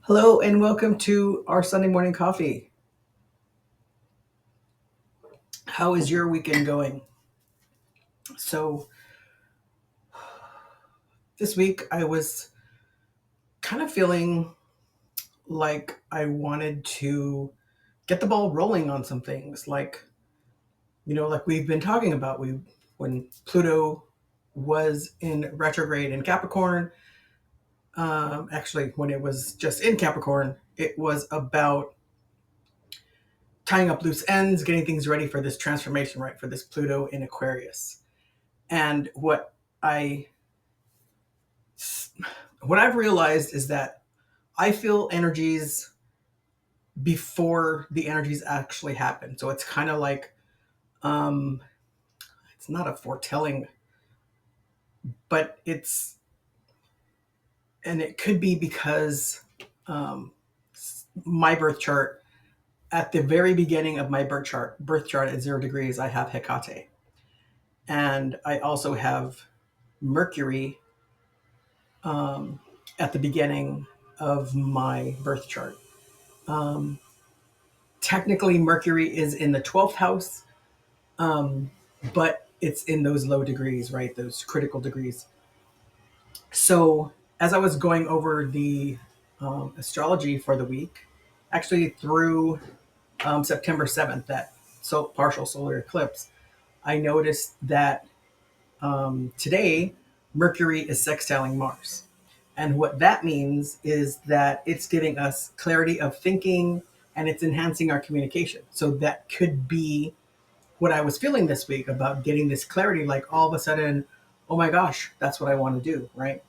Hello and welcome to our Sunday morning coffee. How is your weekend going? So, this week I was kind of feeling like I wanted to get the ball rolling on some things. Like we've been talking about, when Pluto was in retrograde in Capricorn, actually, when it was just in Capricorn, it was about tying up loose ends, getting things ready for this transformation, right? For this Pluto in Aquarius. And I what I've realized is that I feel energies before the energies actually happen. So it's kind of like um, it's not a foretelling, but it could be because um, my birth chart, at the very beginning of my birth chart at 0 degrees, I have Hecate, and I also have Mercury um, at the beginning of my birth chart. Um, Technically, Mercury is in the 12th house, um, but it's in those low degrees, right? Those critical degrees. So, as I was going over the astrology for the week, actually through September 7th, that partial solar eclipse, I noticed that today Mercury is sextiling Mars. And what that means is that it's giving us clarity of thinking and it's enhancing our communication. So, that could be what I was feeling this week about getting this clarity, like all of a sudden, oh my gosh, that's what I want to do, right?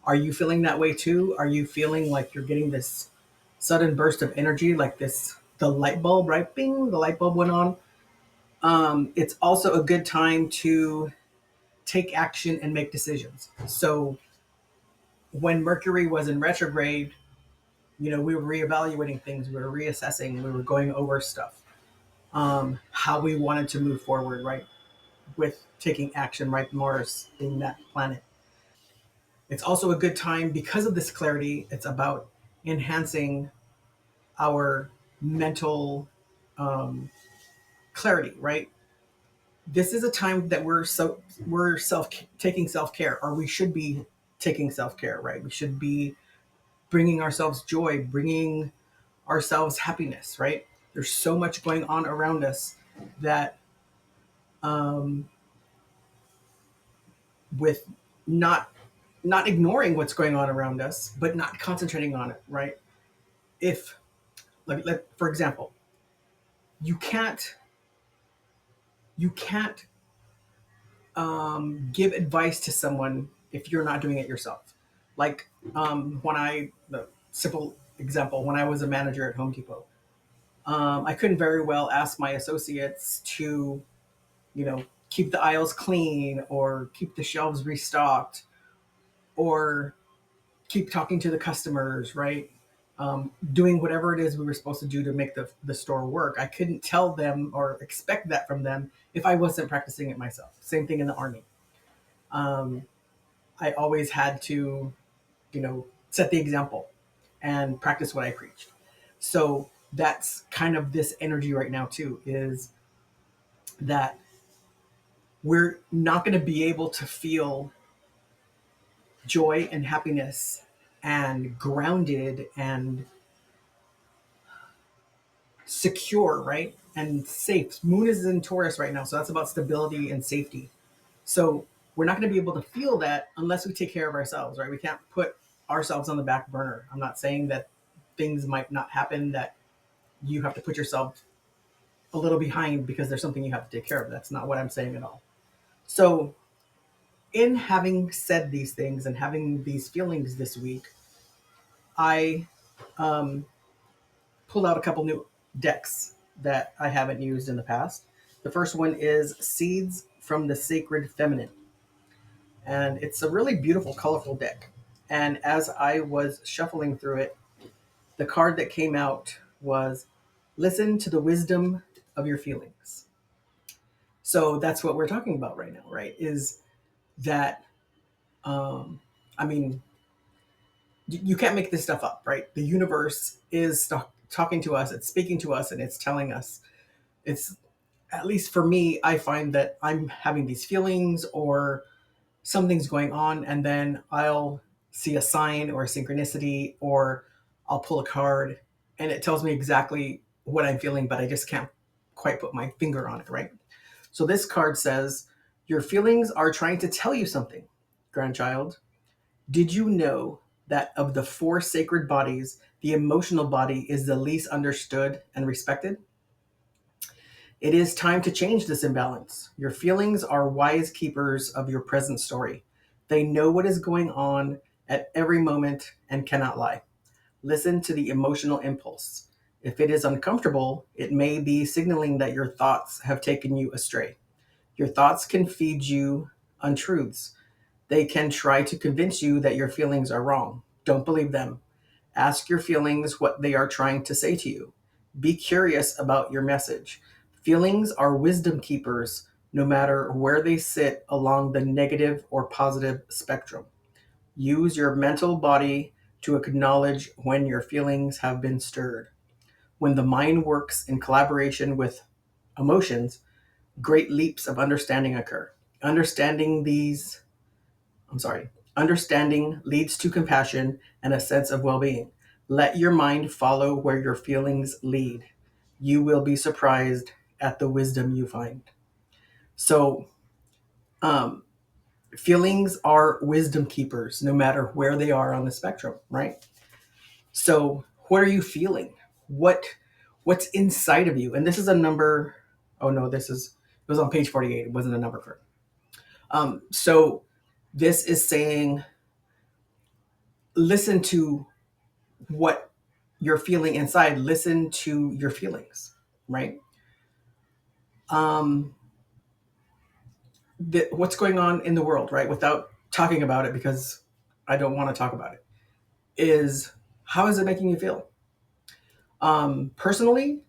Are you feeling that way too? Are you feeling like you're getting this sudden burst of energy, like the light bulb, right? Bing, the light bulb went on. It's also a good time to take action and make decisions. So when Mercury was in retrograde, we were reevaluating things, we were reassessing, we were going over stuff, how we wanted to move forward, right? With taking action, right? Mars being that planet. It's also a good time because of this clarity. It's about enhancing our mental clarity, right? This is a time that we're taking self care, or we should be taking self care, right? We should be bringing ourselves joy, bringing ourselves happiness, right? There's so much going on around us that um, with not not ignoring what's going on around us, but not concentrating on it, right? If, for example, you can't you can't give advice to someone if you're not doing it yourself. Like the simple example, when I was a manager at Home Depot, I couldn't very well ask my associates to, keep the aisles clean or keep the shelves restocked or keep talking to the customers, right? Doing whatever it is we were supposed to do to make the store work. I couldn't tell them or expect that from them if I wasn't practicing it myself. Same thing in the army. Um, I always had to, set the example and practice what I preached. So that's kind of this energy right now too, is that we're not going to be able to feel joy and happiness and grounded and secure, right? And safe. Moon is in Taurus right now, so that's about stability and safety. So we're not going to be able to feel that unless we take care of ourselves, right? We can't put ourselves on the back burner. I'm not saying that things might not happen, that you have to put yourself a little behind because there's something you have to take care of. That's not what I'm saying at all. So, in having said these things and having these feelings this week, I um, pulled out a couple new decks that I haven't used in the past. The first one is Seeds from the Sacred Feminine, and it's a really beautiful, colorful deck. And as I was shuffling through it, the card that came out was Listen to the Wisdom of Your Feelings. So that's what we're talking about right now, right? Is that, um, I mean, You can't make this stuff up, right? The universe is talking to us, it's speaking to us, and it's telling us. It's, at least for me, I find that I'm having these feelings or something's going on, and then I'll see a sign or a synchronicity, or I'll pull a card and it tells me exactly what I'm feeling, but I just can't quite put my finger on it, right? So this card says, your feelings are trying to tell you something, grandchild. Did you know that of the four sacred bodies, the emotional body is the least understood and respected? It is time to change this imbalance. Your feelings are wise keepers of your present story. They know what is going on at every moment and cannot lie. Listen to the emotional impulse. If it is uncomfortable, it may be signaling that your thoughts have taken you astray. Your thoughts can feed you untruths. They can try to convince you that your feelings are wrong. Don't believe them. Ask your feelings what they are trying to say to you. Be curious about your message. Feelings are wisdom keepers, no matter where they sit along the negative or positive spectrum. Use your mental body to acknowledge when your feelings have been stirred. When the mind works in collaboration with emotions, great leaps of understanding occur. Understanding these I'm sorry, Understanding leads to compassion and a sense of well being. Let your mind follow where your feelings lead. You will be surprised at the wisdom you find. So, um, feelings are wisdom keepers no matter where they are on the spectrum, right? So, what are you feeling? What what's inside of you? And this is a number. Oh no, it was on page 48. It wasn't a number for. So this is saying, listen to what you're feeling inside. Listen to your feelings, right? um what's going on in the world, right, without talking about it, because I don't want to talk about it, is, how is it making you feel? Personally,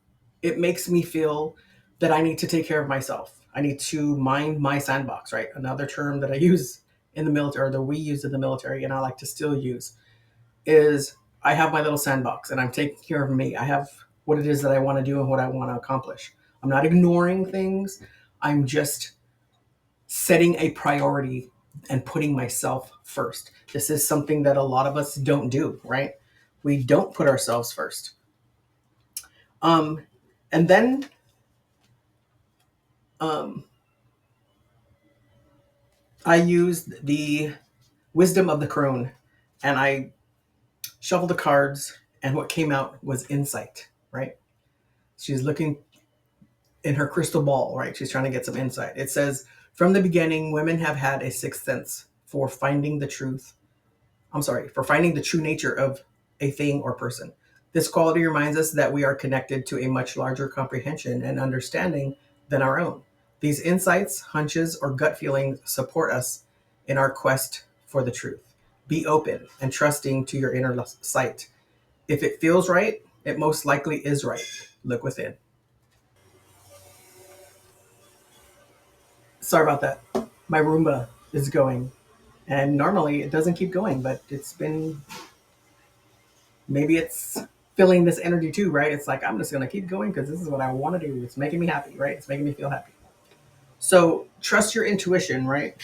it makes me feel that I need to take care of myself. I need to mind my sandbox, right? Another term that I use in the military, or that we use in the military, and I like to still use, is, I have my little sandbox and I'm taking care of me. I have what it is that I want to do and what I want to accomplish. I'm not ignoring things. I'm just setting a priority and putting myself first. This is something that a lot of us don't do, right? We don't put ourselves first. Um, and then um, I used the wisdom of the crone, and I shuffled the cards, and what came out was insight, right? She's looking in her crystal ball, right? She's trying to get some insight. It says, from the beginning, women have had a sixth sense for finding the truth. For finding the true nature of a thing or person. This quality reminds us that we are connected to a much larger comprehension and understanding than our own. These insights, hunches, or gut feelings support us in our quest for the truth. Be open and trusting to your inner sight. If it feels right, it most likely is right. Look within. Sorry about that. My Roomba is going. And normally it doesn't keep going, but maybe it's feeling this energy too, right? It's like, I'm just going to keep going because this is what I want to do. It's making me happy, right? It's making me feel happy. So trust your intuition, right?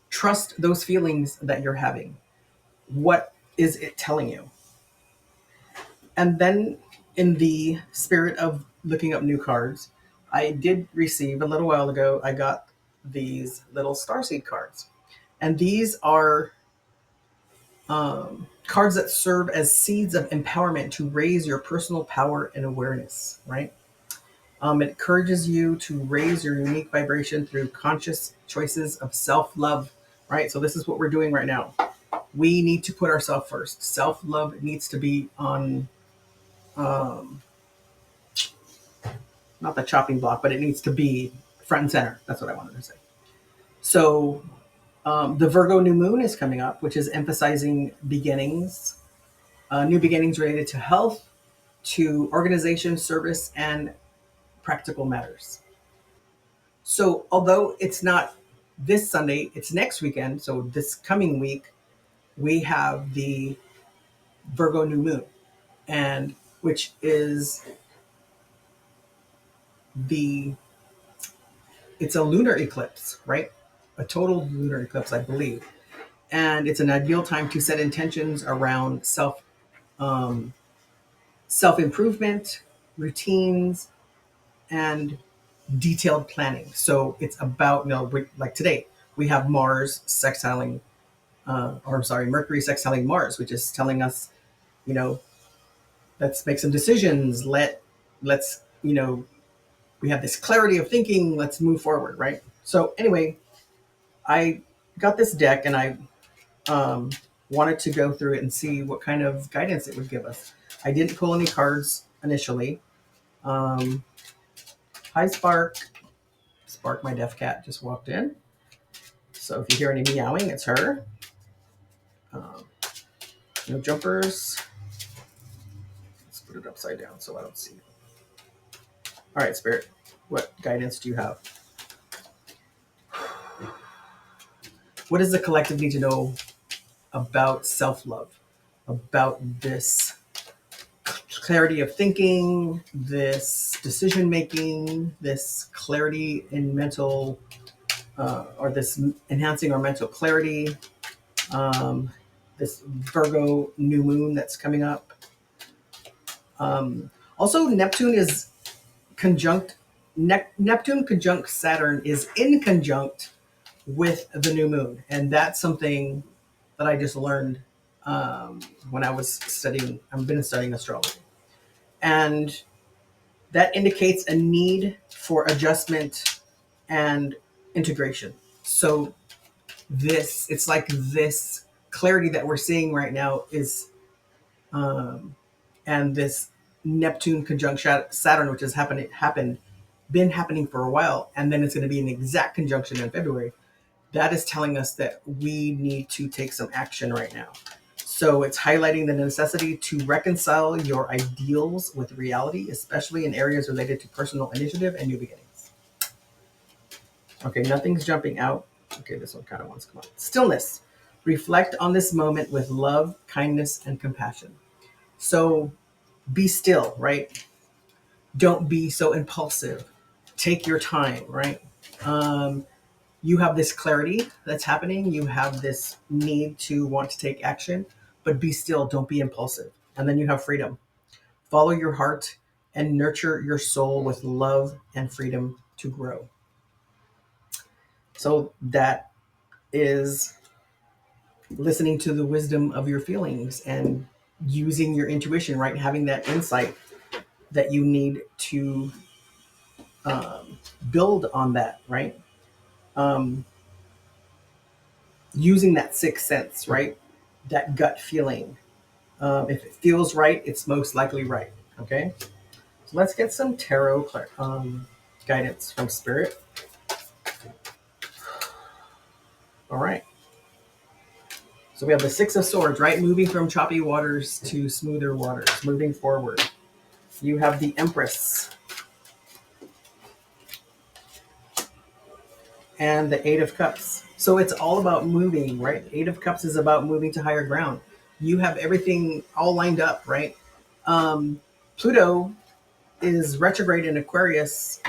Trust those feelings that you're having. What is it telling you? And then, in the spirit of looking up new cards, I did receive a little while ago, I got these little starseed cards. And these are cards that serve as seeds of empowerment to raise your personal power and awareness, right? It encourages you to raise your unique vibration through conscious choices of self love, right? So, this is what we're doing right now. We need to put ourselves first. Self love needs to be on, um, not the chopping block, but it needs to be front and center. That's what I wanted to say. So, the Virgo new moon is coming up, which is emphasizing beginnings, new beginnings related to health, to organization, service, and practical matters. So, although it's not this Sunday, it's next weekend. So this coming week, we have the Virgo new moon, and which is the it's a lunar eclipse, right? A total lunar eclipse, I believe, and it's an ideal time to set intentions around um, self improvement, routines, and detailed planning. So it's about like today we have Mars sextiling, or sorry, Mercury sextiling Mars, which is telling us, you know, let's make some decisions. Let's we have this clarity of thinking. Let's move forward, right? So anyway, I got this deck and I um, wanted to go through it and see what kind of guidance it would give us. I didn't pull any cards initially. Um, Hi, Spark. Spark, my deaf cat, just walked in. So if you hear any meowing, it's her. Um, no jumpers. Let's put it upside down so I don't see it. All right, Spirit, what guidance do you have? What does the collective need to know about self-love, about this clarity of thinking, this decision making, this clarity in mental, or this enhancing our mental clarity, um, this Virgo new moon that's coming up. Also, Neptune is conjunct. Neptune conjunct Saturn is in conjunct with the new moon, and that's something that I just learned when I was studying. I've been studying astrology, and that indicates a need for adjustment and integration. So it's like this clarity that we're seeing right now is, and this Neptune conjunct Saturn, which has been happening for a while, and then it's going to be an exact conjunction in February. That is telling us that we need to take some action right now. So it's highlighting the necessity to reconcile your ideals with reality, especially in areas related to personal initiative and new beginnings. Okay, nothing's jumping out. Okay, this one kind of wants to come out. Stillness. Reflect on this moment with love, kindness, and compassion. So be still, right? Don't be so impulsive. Take your time, right? Um, you have this clarity that's happening. You have this need to want to take action, but be still. Don't be impulsive. And then you have freedom. Follow your heart and nurture your soul with love and freedom to grow. So that is listening to the wisdom of your feelings and using your intuition, right? Having that insight that you need to build on that, right? Um, Using that sixth sense, right? That gut feeling. If it feels right, it's most likely right. Okay. So let's get some tarot guidance from Spirit. All right. So we have the Six of Swords, right? Moving from choppy waters to smoother waters, moving forward. You have the Empress and the Eight of Cups. So it's all about moving, right? Eight of Cups is about moving to higher ground. You have everything all lined up, right? Pluto is retrograde in Aquarius,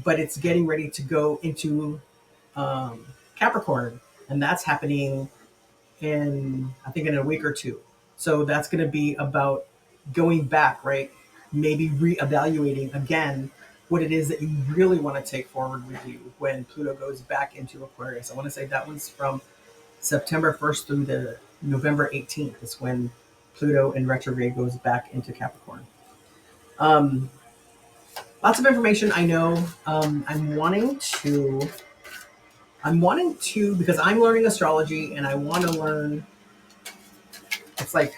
but it's getting ready to go into Capricorn, and that's happening in, I think, in a week or two. So that's going to be about going back, right? Maybe reevaluating again what it is that you really want to take forward with you when Pluto goes back into Aquarius. I want to say that was from September 1st through the November 18th is when Pluto in retrograde goes back into Capricorn. Um, Lots of information. I know. I'm wanting to because I'm learning astrology and I want to learn. It's like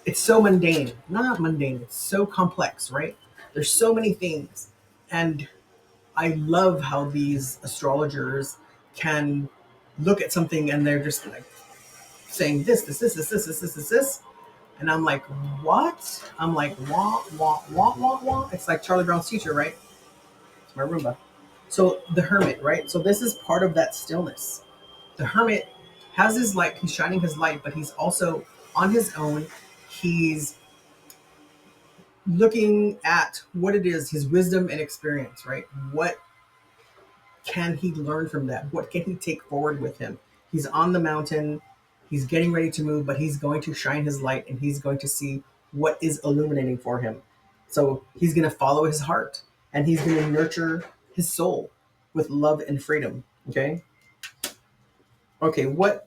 it's so mundane, not mundane. It's so complex, right? There's so many things, and I love how these astrologers can look at something and they're just like saying this, and I'm like, what? I'm like, wah wah wah wah wah. It's like Charlie Brown's teacher, right? It's my Roomba. So the hermit, right? So this is part of that stillness. The hermit has his light, he's shining his light, but he's also on his own. He's looking at what it is, his wisdom and experience, right? What can he learn from that? What can he take forward with him? He's on the mountain, he's getting ready to move, but he's going to shine his light and he's going to see what is illuminating for him. So he's going to follow his heart and he's going to nurture his soul with love and freedom. Okay. Okay. What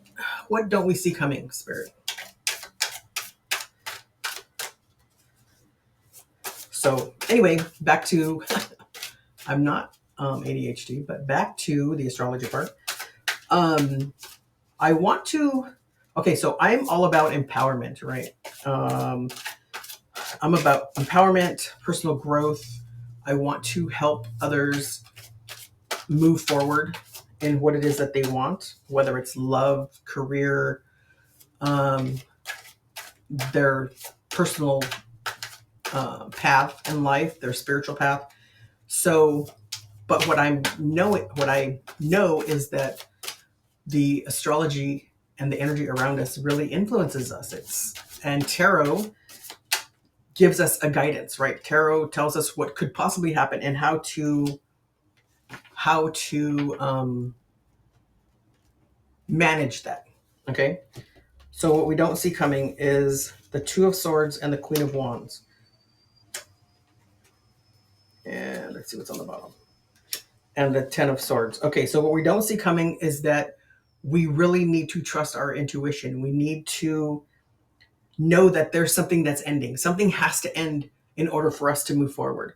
don't we see coming, Spirit? So anyway, back to I'm not ADHD, but back to the astrology part. Um, I want to. Okay, so I'm all about empowerment, right? Um, I'm about empowerment, personal growth. I want to help others move forward in what it is that they want, whether it's love, career, um, their personal path in life, their spiritual path. So, but what I know is that the astrology and the energy around us really influences us. And tarot gives us a guidance, right? Tarot tells us what could possibly happen and how to manage that. Okay, so what we don't see coming is the Two of Swords and the Queen of Wands. And let's see what's on the bottom. And the Ten of Swords. Okay, so what we don't see coming is that we really need to trust our intuition. We need to know that there's something that's ending. Something has to end in order for us to move forward.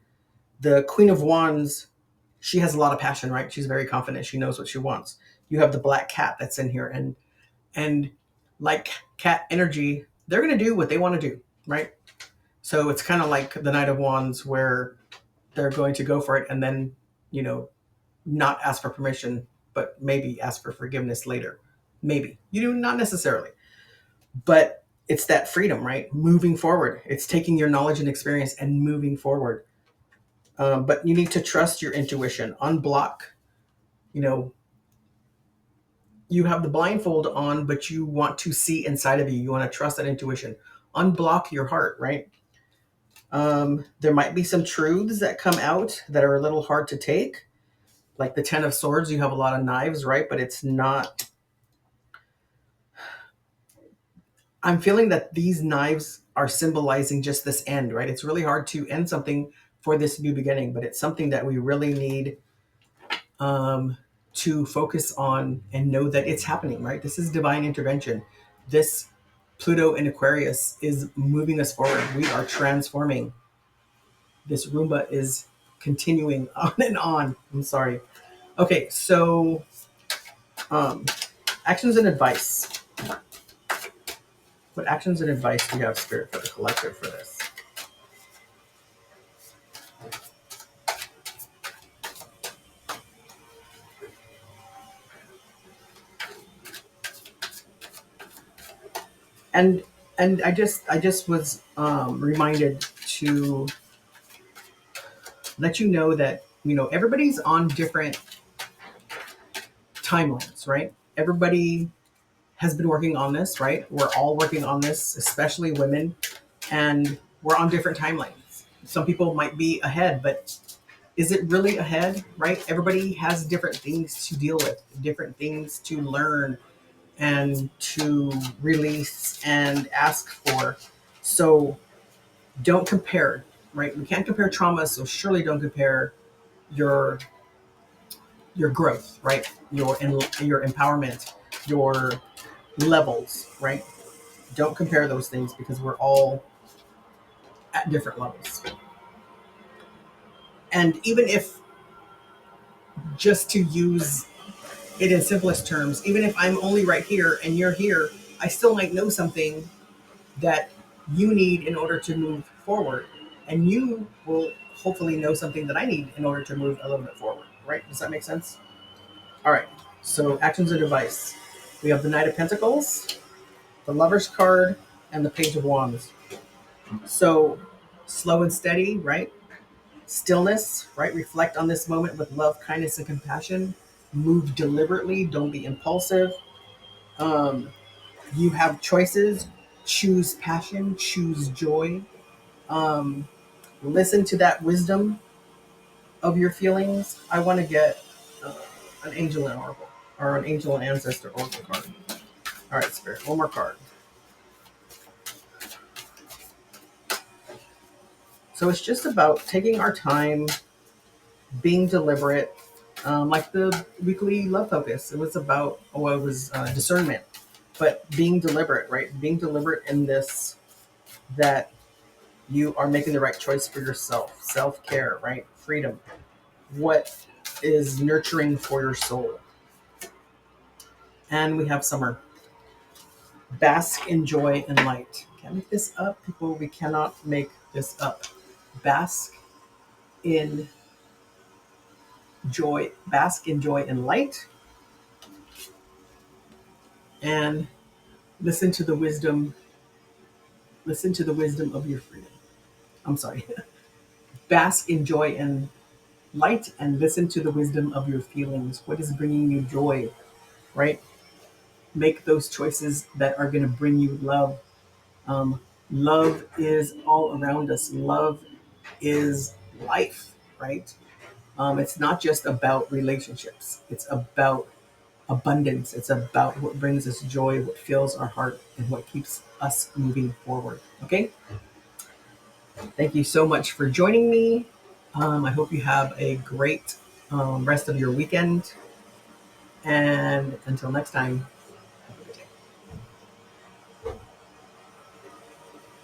The Queen of Wands, she has a lot of passion, right? She's very confident. She knows what she wants. You have the black cat that's in here, and like cat energy, they're going to do what they want to do, right? So it's kind of like the Knight of Wands, where they're going to go for it and then, you know, not ask for permission, but maybe ask for forgiveness later. Maybe you do, not necessarily, but it's that freedom, right? Moving forward. It's taking your knowledge and experience and moving forward. But you need to trust your intuition. Unblock, you know, you have the blindfold on, but you want to see inside of you. You want to trust that intuition. Unblock your heart, right? There might be some truths that come out that are a little hard to take. Like the Ten of Swords, you have a lot of knives, right? But it's not. I'm feeling that these knives are symbolizing just this end, right? It's really hard to end something for this new beginning, but it's something that we really need um, to focus on and know that it's happening, right? This is divine intervention. This Pluto in Aquarius is moving us forward. We are transforming. This Roomba is continuing on and on. I'm sorry. Okay, so um, actions and advice. What actions and advice do you have, Spirit, for the collective for this? And I just was reminded to let you know that everybody's on different timelines, right? Everybody has been working on this, right? We're all working on this, especially women, and we're on different timelines. Some people might be ahead, but is it really ahead, right? Everybody has different things to deal with, different things to learn and to release and ask for. So don't compare, right? We can't compare trauma, so surely don't compare your your growth, right? Your empowerment, your levels, right? Don't compare those things because we're all at different levels. And even if, just to use it in simplest terms, even if I'm only right here and you're here, I still might know something that you need in order to move forward. And you will hopefully know something that I need in order to move a little bit forward, right? Does that make sense? All right. So actions and advice. We have the Knight of Pentacles, the Lover's card, and the Page of Wands. So slow and steady, right? Stillness, right? Reflect on this moment with love, kindness, and compassion. Move deliberately. Don't be impulsive. Um, you have choices. Choose passion. Choose joy. Um, Listen to that wisdom of your feelings. I want to get uh, an angel and oracle or an angel and ancestor oracle card. All right, Spirit. One more card. So it's just about taking our time, being deliberate, like the weekly love focus. It was about, it was discernment, but being deliberate, right? Being deliberate in this, that you are making the right choice for yourself, self care, right? Freedom. What is nurturing for your soul? And we have summer. Bask in joy and light. Can't make this up, people. We cannot make this up. Bask in joy. Bask in joy and light. And listen to the wisdom. Listen to the wisdom of your freedom. I'm sorry. Bask in joy and light and listen to the wisdom of your feelings. What is bringing you joy, right? Make those choices that are going to bring you love. Love is all around us. Love is life, right? It's not just about relationships. It's about abundance. It's about what brings us joy, what fills our heart, and what keeps us moving forward. Okay? Thank you so much for joining me. I hope you have a great rest of your weekend. And until next time.